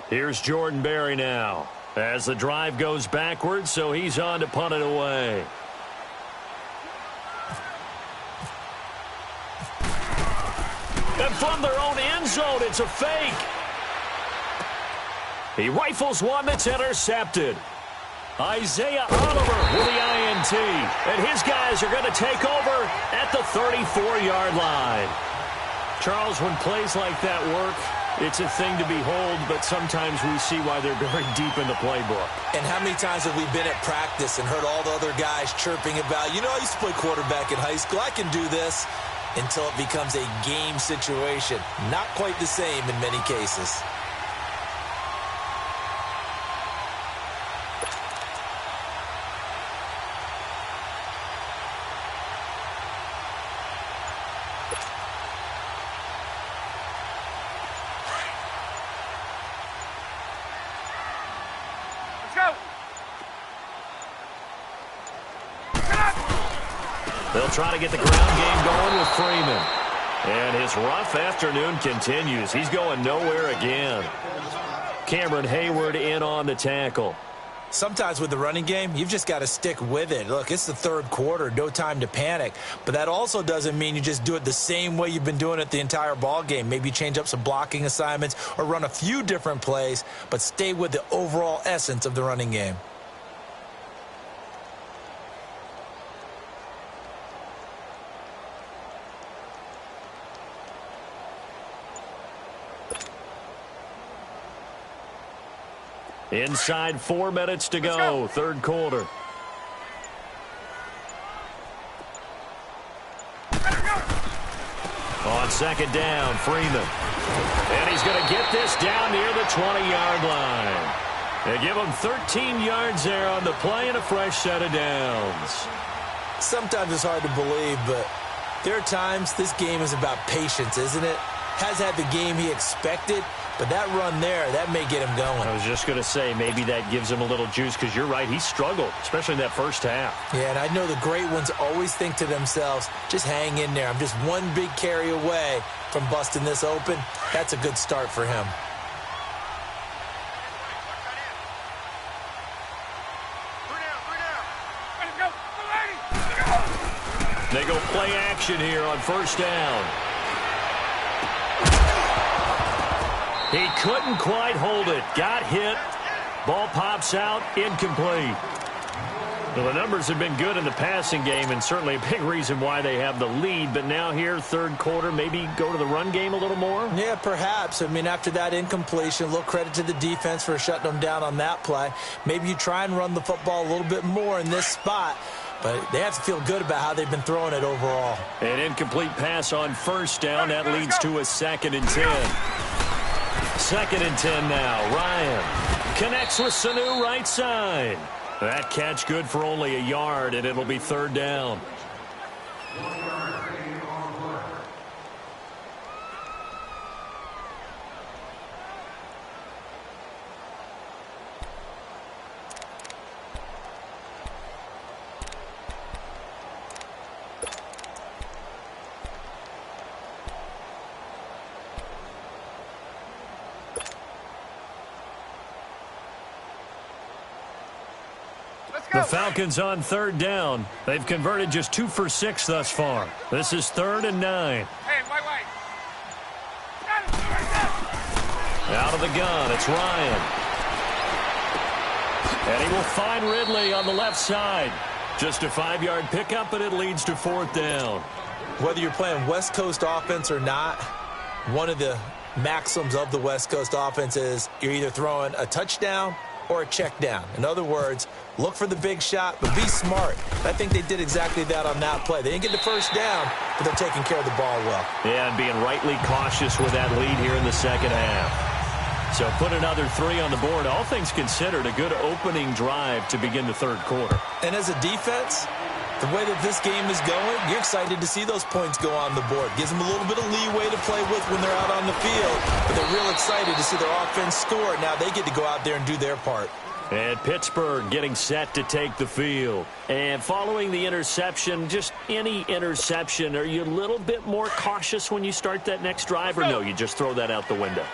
Here's Jordan Berry now. As the drive goes backwards, so he's on to punt it away. And from their own end zone, it's a fake. He rifles one that's intercepted. Isaiah Oliver with the INT. And his guys are going to take over at the 34-yard line. Charles, when plays like that work, it's a thing to behold, but sometimes we see why they're very deep in the playbook. And how many times have we been at practice and heard all the other guys chirping about, you know, I used to play quarterback in high school, I can do this, until it becomes a game situation. Not quite the same in many cases. They'll try to get the ground game going with Freeman. And his rough afternoon continues. He's going nowhere again. Cameron Hayward in on the tackle. Sometimes with the running game, you've just got to stick with it. Look, it's the third quarter, no time to panic. But that also doesn't mean you just do it the same way you've been doing it the entire ball game. Maybe change up some blocking assignments or run a few different plays, but stay with the overall essence of the running game. Inside 4 minutes to go, third quarter. On second down, Freeman. And he's going to get this down near the 20-yard line. They give him 13 yards there on the play and a fresh set of downs. Sometimes it's hard to believe, but there are times this game is about patience, isn't it? Has had the game he expected, but that run there, that may get him going. I was just going to say, maybe that gives him a little juice, because you're right, he struggled, especially in that first half. Yeah, and I know the great ones always think to themselves, just hang in there. I'm just one big carry away from busting this open. That's a good start for him. They go play action here on first down. He couldn't quite hold it. Got hit. Ball pops out. Incomplete. Well, the numbers have been good in the passing game, and certainly a big reason why they have the lead. But now here, third quarter, maybe go to the run game a little more? Yeah, perhaps. I mean, after that incompletion, a little credit to the defense for shutting them down on that play. Maybe you try and run the football a little bit more in this spot. But they have to feel good about how they've been throwing it overall. An incomplete pass on first down. That leads to a 2nd and 10. 2nd and 10 now. Ryan connects with Sanu right side. That catch good for only a yard, and it'll be third down. The Falcons on third down. They've converted just 2 for 6 thus far. This is 3rd and 9. Hey, wait. Out of the gun, it's Ryan. And he will find Ridley on the left side. Just a 5-yard pickup, and it leads to 4th down. Whether you're playing West Coast offense or not, one of the maxims of the West Coast offense is you're either throwing a touchdown or a check down. In other words, look for the big shot, but be smart. I think they did exactly that on that play. They didn't get the first down, but they're taking care of the ball well. Yeah, and being rightly cautious with that lead here in the second half. So put another 3 on the board. All things considered, a good opening drive to begin the third quarter. And as a defense, the way that this game is going, you're excited to see those points go on the board. Gives them a little bit of leeway to play with when they're out on the field, but they're real excited to see their offense score. Now they get to go out there and do their part. And Pittsburgh getting set to take the field. And following the interception, just any interception, are you a little bit more cautious when you start that next drive, or no, you just throw that out the window?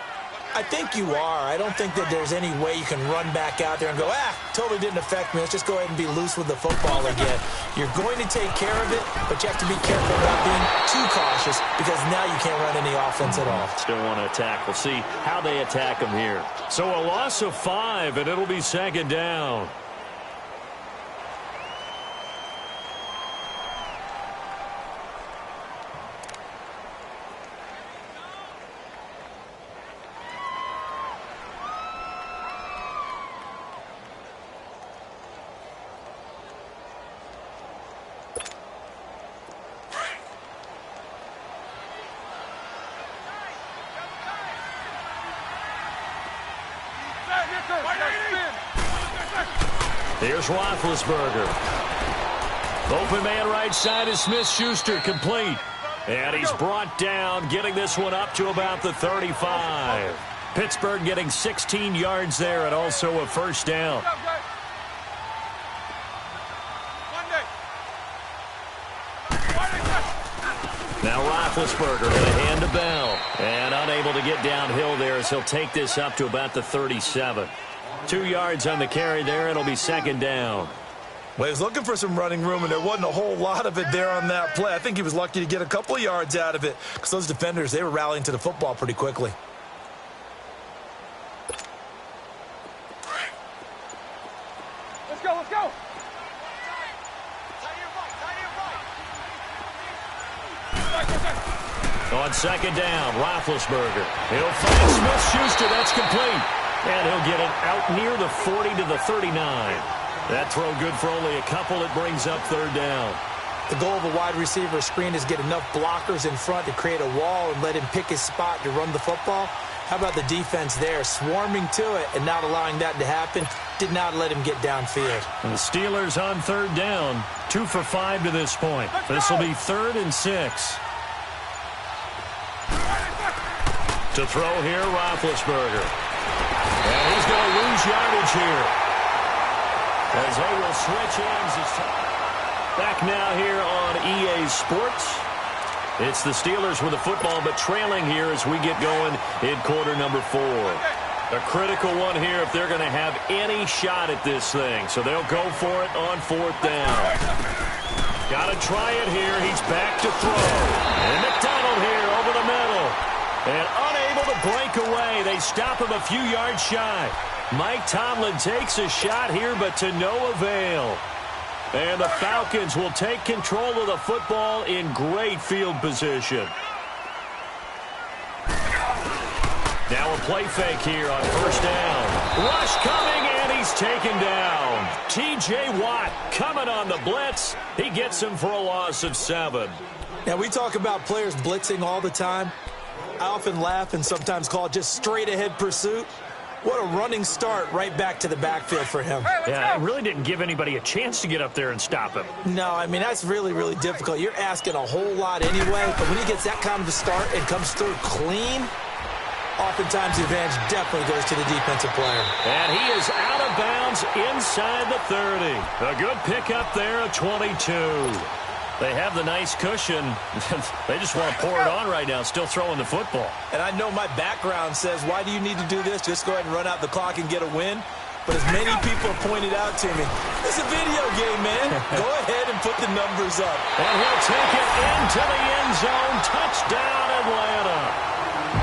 I think you are. I don't think that there's any way you can run back out there and go, totally didn't affect me. Let's just go ahead and be loose with the football again. You're going to take care of it, but you have to be careful about being too cautious because now you can't run any offense at all. Still want to attack. We'll see how they attack them here. So a loss of 5, and it'll be second down. Here's Roethlisberger. Open man right side is Smith-Schuster, complete. And he's brought down, getting this one up to about the 35. Pittsburgh getting 16 yards there and also a first down. Now Roethlisberger going to hand to Bell. And unable to get downhill there as he'll take this up to about the 37. 2 yards on the carry there. It'll be second down. Well, he was looking for some running room, and there wasn't a whole lot of it there on that play. I think he was lucky to get a couple of yards out of it because those defenders, they were rallying to the football pretty quickly. Let's go, let's go. On second down, Roethlisberger. He'll find Smith-Schuster. That's complete. And he'll get it out near the 40 to the 39. That throw good for only a couple. It brings up third down. The goal of a wide receiver screen is get enough blockers in front to create a wall and let him pick his spot to run the football. How about the defense there, swarming to it and not allowing that to happen? Did not let him get downfield. And the Steelers on third down, 2 for 5 to this point. This will be 3rd and 6. To throw here, Roethlisberger. And he's going to lose yardage here. As they will switch ends. Back now here on EA Sports. It's the Steelers with the football, but trailing here as we get going in quarter number 4. A critical one here if they're going to have any shot at this thing. So they'll go for it on 4th down. Got to try it here. He's back to throw. And McDonald here over the middle. And unable to break away. They stop him a few yards shy. Mike Tomlin takes a shot here, but to no avail. And the Falcons will take control of the football in great field position. Now a play fake here on first down. Rush coming, and he's taken down. T.J. Watt coming on the blitz. He gets him for a loss of 7. Now, we talk about players blitzing all the time. I often laugh and sometimes call it just straight-ahead pursuit. What a running start right back to the backfield for him. Yeah, it really didn't give anybody a chance to get up there and stop him. No, I mean, that's really, really difficult. You're asking a whole lot anyway, but when he gets that kind of a start and comes through clean, oftentimes the advantage definitely goes to the defensive player. And he is out of bounds inside the 30. A good pickup there at 22. They have the nice cushion. They just want to pour it on right now, still throwing the football. And I know my background says, why do you need to do this? Just go ahead and run out the clock and get a win. But as many people have pointed out to me, it's a video game, man. Go ahead and put the numbers up. And he'll take it into the end zone. Touchdown, Atlanta.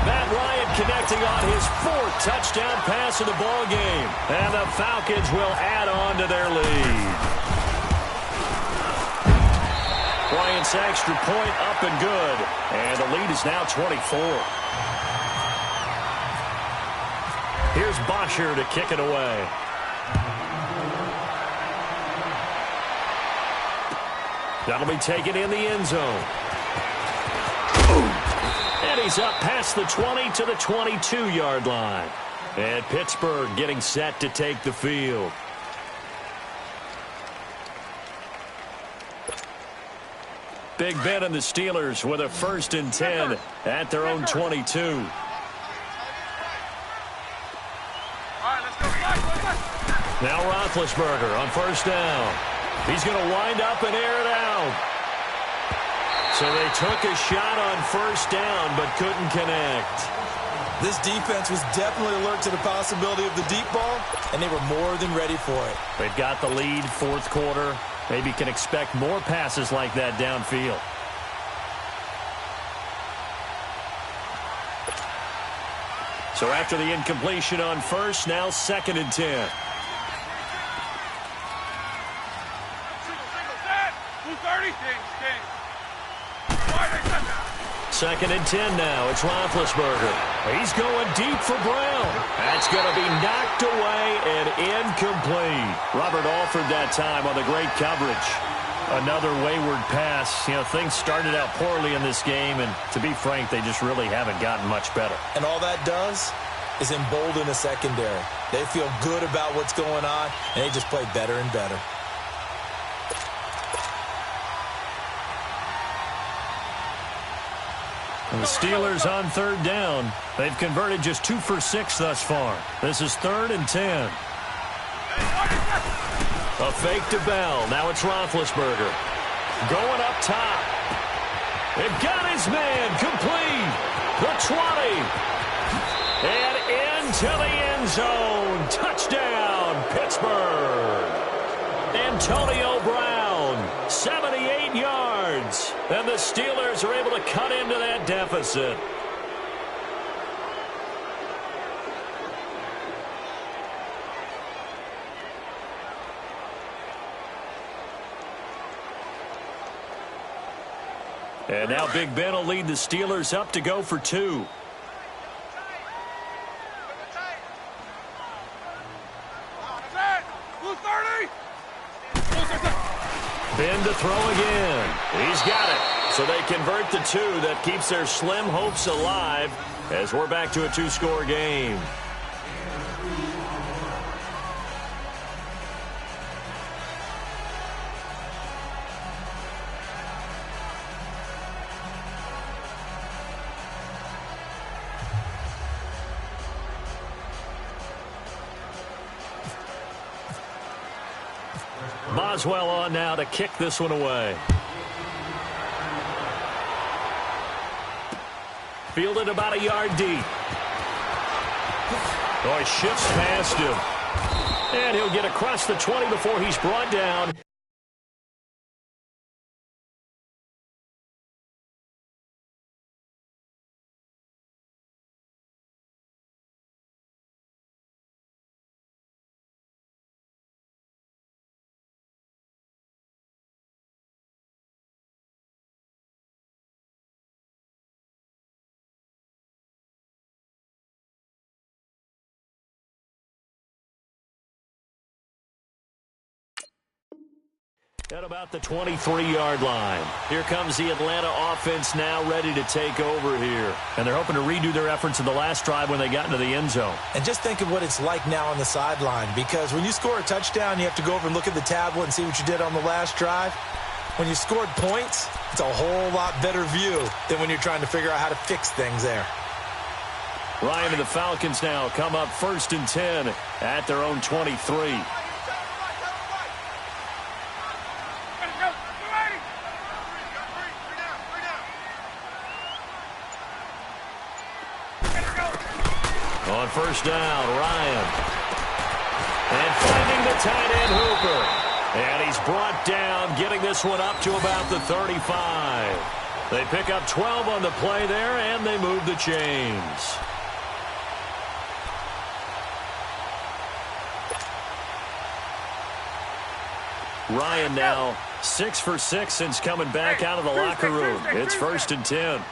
Matt Ryan connecting on his 4th touchdown pass of the ball game. And the Falcons will add on to their lead. Bryant's extra point up and good. And the lead is now 24. Here's Bosher to kick it away. That'll be taken in the end zone. And he's up past the 20 to the 22-yard line. And Pittsburgh getting set to take the field. Big Ben and the Steelers with a 1st and 10 at their own 22. Now Roethlisberger on first down. He's going to wind up and air it out. So they took a shot on first down but couldn't connect. This defense was definitely alert to the possibility of the deep ball, and they were more than ready for it. They've got the lead, fourth quarter. Maybe can expect more passes like that downfield. So after the incompletion on first, now 2nd and 10. Second and 10 now. It's Roethlisberger. He's going deep for Brown. That's going to be knocked away and incomplete. Robert Alford that time on the great coverage. Another wayward pass. You know, things started out poorly in this game, and to be frank, they just really haven't gotten much better. And all that does is embolden the secondary. They feel good about what's going on, and they just play better and better. The Steelers on 3rd down. They've converted just 2 for 6 thus far. This is 3rd and 10. A fake to Bell. Now it's Roethlisberger. Going up top. They've got his man complete. The 20. And into the end zone. Touchdown, Pittsburgh. Antonio Brown, 78 yards. And the Steelers are able to cut into that deficit. And now Big Ben will lead the Steelers up to go for 2. Ben to throw again. He's got it. So they convert the 2. That keeps their slim hopes alive as we're back to a 2-score game. Boswell on now to kick this one away. Fielded about a yard deep. Oh, he shifts past him. And he'll get across the 20 before he's brought down. At about the 23-yard line. Here comes the Atlanta offense now ready to take over here. And they're hoping to redo their efforts in the last drive when they got into the end zone. And just think of what it's like now on the sideline, because when you score a touchdown, you have to go over and look at the tablet and see what you did on the last drive. When you scored points, it's a whole lot better view than when you're trying to figure out how to fix things there. Ryan and the Falcons now come up 1st and 10 at their own 23. On 1st down, Ryan. And finding the tight end, Hooper. And he's brought down, getting this one up to about the 35. They pick up 12 on the play there, and they move the chains. Ryan now 6 for 6 since coming back out of the locker room. It's 1st and 10.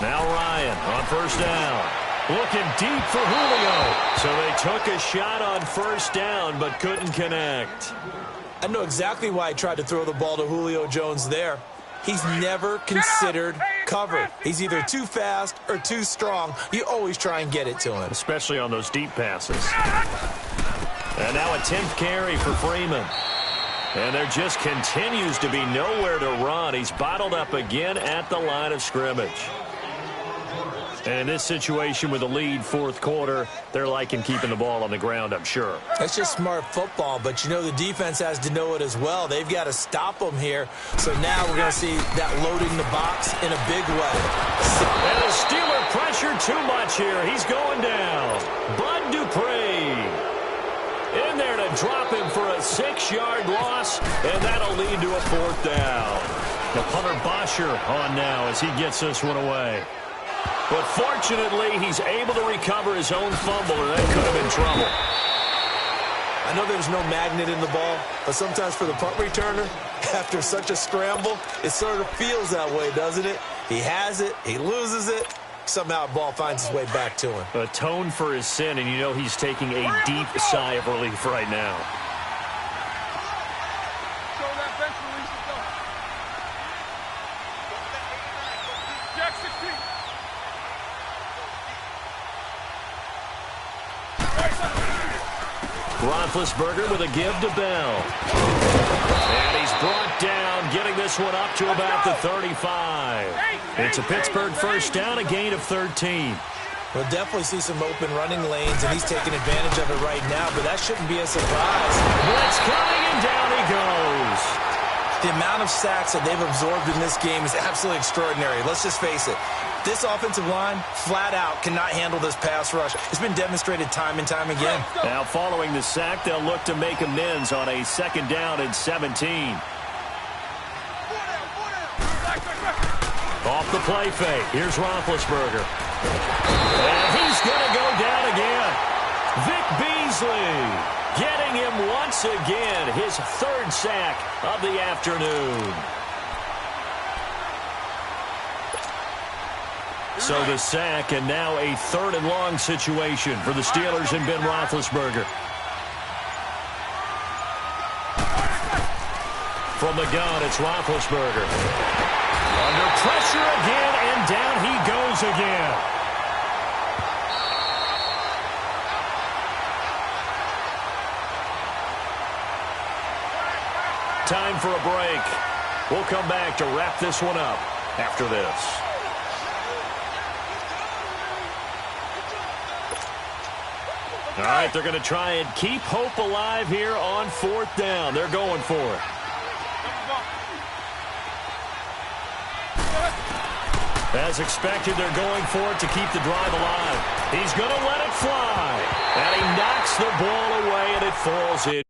Now Ryan on 1st down. Looking deep for Julio. So they took a shot on 1st down but couldn't connect. I know exactly why I tried to throw the ball to Julio Jones there. He's never considered cover. He's either too fast or too strong. You always try and get it to him. Especially on those deep passes. And now a 10th carry for Freeman. And there just continues to be nowhere to run. He's bottled up again at the line of scrimmage. And in this situation with the lead fourth quarter, they're liking keeping the ball on the ground, I'm sure. That's just smart football, but you know the defense has to know it as well. They've got to stop them here. So now we're going to see that loading the box in a big way. And the Steeler pressure too much here. He's going down. Bud Dupree in there to drop him for a 6-yard loss, and that'll lead to a fourth down. The punter Bosher on now as he gets this one away. But fortunately, he's able to recover his own fumble, or that could have been trouble. I know there's no magnet in the ball, but sometimes for the punt returner, after such a scramble, it sort of feels that way, doesn't it? He has it, he loses it, somehow the ball finds its way back to him. Atone for his sin, and you know he's taking a deep sigh of relief right now. Roethlisberger with a give to Bell. And he's brought down, getting this one up to about the 35. It's a Pittsburgh first down, a gain of 13. We'll definitely see some open running lanes, and he's taking advantage of it right now, but that shouldn't be a surprise. Blitz coming, and down he goes. The amount of sacks that they've absorbed in this game is absolutely extraordinary. Let's just face it. This offensive line, flat out, cannot handle this pass rush. It's been demonstrated time and time again. Now, following the sack, they'll look to make amends on a 2nd down and 17. Off the play fake. Here's Roethlisberger. And he's going to go down again. Vic Beasley getting him once again, his 3rd sack of the afternoon. So the sack, and now a 3rd and long situation for the Steelers and Ben Roethlisberger. From the gun, it's Roethlisberger. Under pressure again, and down he goes again. Time for a break. We'll come back to wrap this one up after this. All right, they're going to try and keep hope alive here on 4th down. They're going for it. As expected, they're going for it to keep the drive alive. He's going to let it fly. And he knocks the ball away, and it falls in.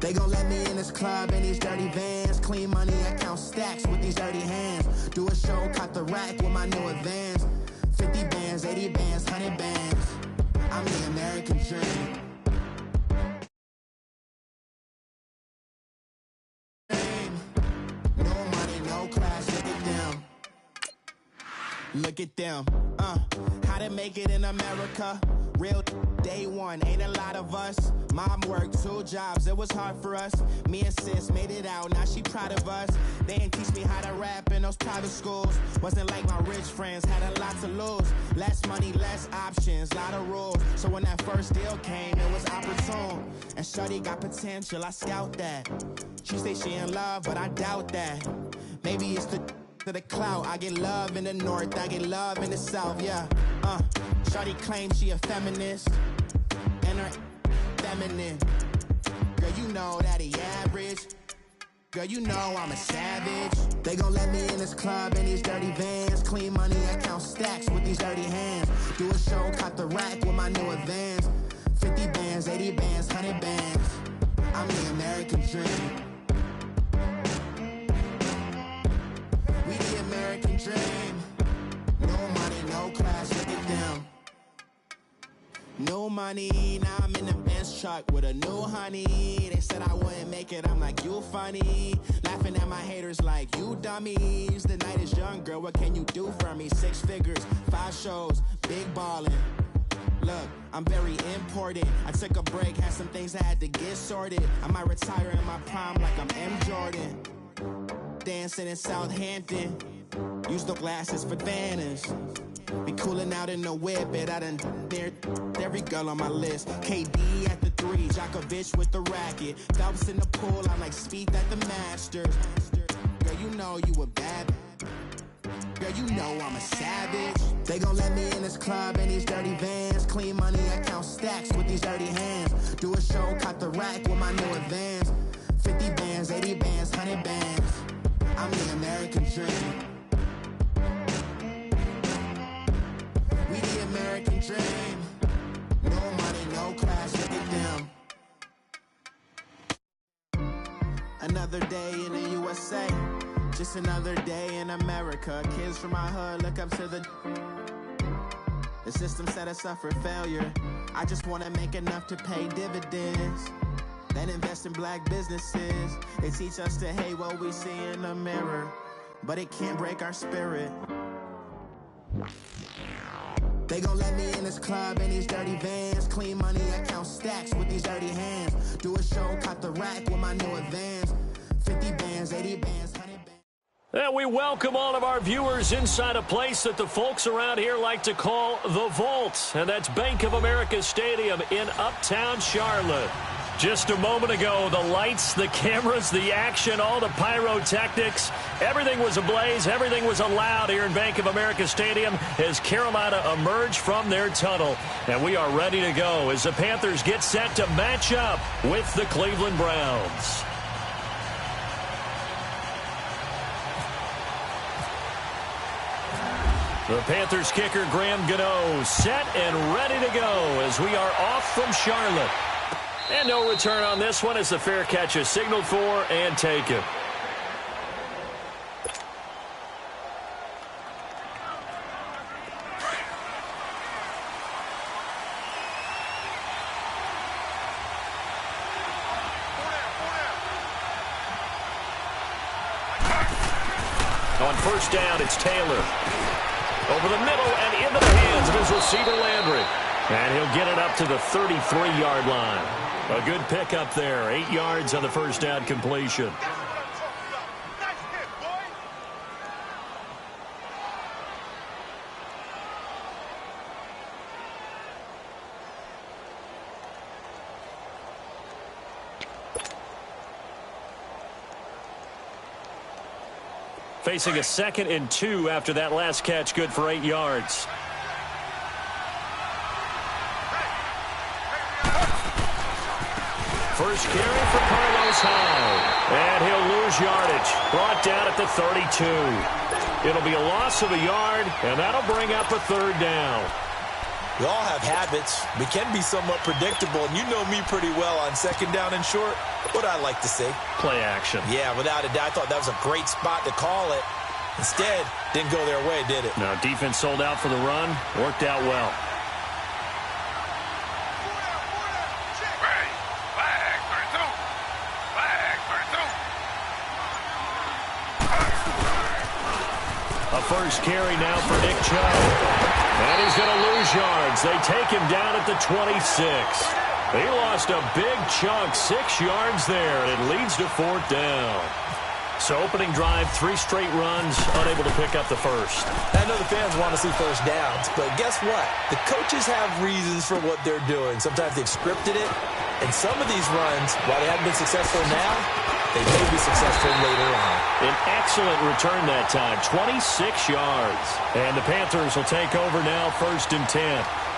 They gon' let me in this club in these dirty vans. Clean money, I count stacks with these dirty hands. Do a show, cut the rack with my new advance. 50 bands, 80 bands, 100 bands. I'm the American dream. No money, no class, look at them. Look at them, how to make it in America. Real day one, ain't a lot of us. Mom worked 2 jobs, it was hard for us. Me and sis made it out, now she proud of us. They didn't teach me how to rap in those private schools. Wasn't like my rich friends, had a lot to lose. Less money, less options, lot of rules. So when that first deal came, it was opportune. And shorty got potential, I scout that. She say she in love, but I doubt that. Maybe it's to the clout. I get love in the north, I get love in the south, yeah. Shorty claims she a feminist, and her feminine. Girl, you know that he average. Girl, you know I'm a savage. They gon' let me in this club in these dirty vans. Clean money, I count stacks with these dirty hands. Do a show, cut the rack with my new advance. 50 bands, 80 bands, 100 bands. I'm the American dream. We the American dream. No money, no class, look at them. No money, now I'm in the Benz truck with a new honey. They said I wouldn't make it, I'm like, you funny. Laughing at my haters like, you dummies. The night is young, girl, what can you do for me? 6 figures, 5 shows, big ballin'. Look, I'm very important. I took a break, had some things I had to get sorted. I might retire in my prime like I'm M. Jordan. Dancing in Southampton. Use the glasses for Vannas. Be cooling out in the whip, but I done near every girl on my list. KD at the 3, Djokovic with the racket. Phelps in the pool, I'm like Spieth at the Masters. Girl, you know you a bad. Girl, you know I'm a savage. They gon' let me in this club in these dirty vans. Clean money, I count stacks with these dirty hands. Do a show, cut the rack with my new advance. 50 bands, 80 bands, 100 bands. I'm the American dream. We the American dream. No money, no class, look at them. Another day in the USA. Just another day in America. Kids from my hood look up to the system set us up for failure. I just want to make enough to pay dividends. Then invest in black businesses. They teach us to hate what we see in the mirror, but it can't break our spirit. They gon' let me in this club in these dirty vans. Clean money, I count stacks with these dirty hands. Do a show, cut the rack with my new advance. 50 bands, 80 bands, 100 bands. And we welcome all of our viewers inside a place that the folks around here like to call the Vault. And that's Bank of America Stadium in Uptown Charlotte. Just a moment ago, the lights, the cameras, the action, all the pyrotechnics, everything was ablaze, everything was allowed here in Bank of America Stadium as Carolina emerged from their tunnel. And we are ready to go as the Panthers get set to match up with the Cleveland Browns. The Panthers kicker, Graham Gano, set and ready to go as we are off from Charlotte. And no return on this one as the fair catch is signaled for and taken. On first down, it's Taylor. Over the middle and into the hands of his receiver, Landry. And he'll get it up to the 33-yard line. A good pickup there. 8 yards on the first down completion. Facing a 2nd and 2 after that last catch, good for 8 yards. First carry for Carlos Hyde. And he'll lose yardage. Brought down at the 32. It'll be a loss of a yard, and that'll bring up a 3rd down. We all have habits. We can be somewhat predictable, and you know me pretty well on 2nd down and short. What I like to see. Play action. Yeah, without a doubt. I thought that was a great spot to call it. Instead, didn't go their way, did it? Now, defense sold out for the run. Worked out well. A first carry now for Nick Chubb. And he's going to lose yards. They take him down at the 26. He lost a big chunk, 6 yards there, and it leads to 4th down. So opening drive, 3 straight runs, unable to pick up the first. I know the fans want to see first downs, but guess what? The coaches have reasons for what they're doing. Sometimes they've scripted it, and some of these runs, while they haven't been successful now, they may be successful later on. An excellent return that time, 26 yards. And the Panthers will take over now, 1st and 10.